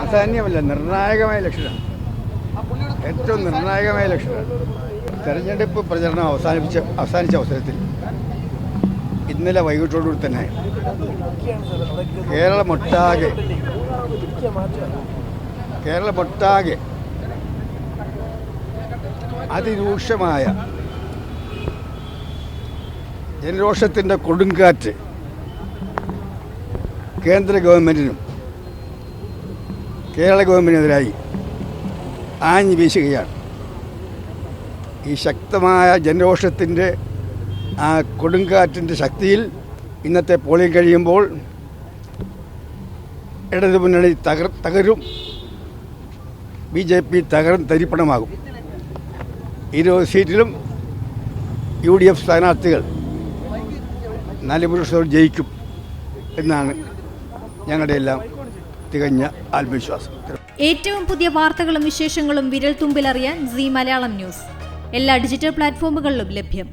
പ്രാധാന്യമല്ല, നിർണായകമായ ഇലക്ഷനാണ്. ഏറ്റവും നിർണായകമായ ഇലക്ഷനാണ്. തെരഞ്ഞെടുപ്പ് പ്രചരണം അവസാനിച്ച അവസരത്തിൽ ഇന്നലെ വൈകിട്ടോടുകൂടി തന്നെ കേരളമൊട്ടാകെ അതിരൂക്ഷമായ ജനരോഷത്തിൻ്റെ കൊടുങ്കാറ്റ് കേന്ദ്ര ഗവൺമെൻറ്റിനും കേരള ഗവൺമെൻറ്റിനെതിരായി ആഞ്ഞു വീശുകയാണ്. ഈ ശക്തമായ ജനരോഷത്തിൻ്റെ ആ കൊടുങ്കാറ്റിൻ്റെ ശക്തിയിൽ ഇന്നത്തെ പോളിംഗ് കഴിയുമ്പോൾ ഇടതുമുന്നണി തകരും, BJP തരിപ്പണമാകും. 20 സീറ്റിലും UDF സ്ഥാനാർത്ഥികൾ 4% ജയിക്കും എന്നാണ് ഞങ്ങളുടെ എല്ലാം തികഞ്ഞ ആത്മവിശ്വാസം. ഏറ്റവും പുതിയ വാർത്തകളും വിശേഷങ്ങളും വിരൽ തുമ്പിലറിയാൻ സീ മലയാളം ന്യൂസ് എല്ലാ ഡിജിറ്റൽ പ്ലാറ്റ്ഫോമുകളിലും ലഭ്യം.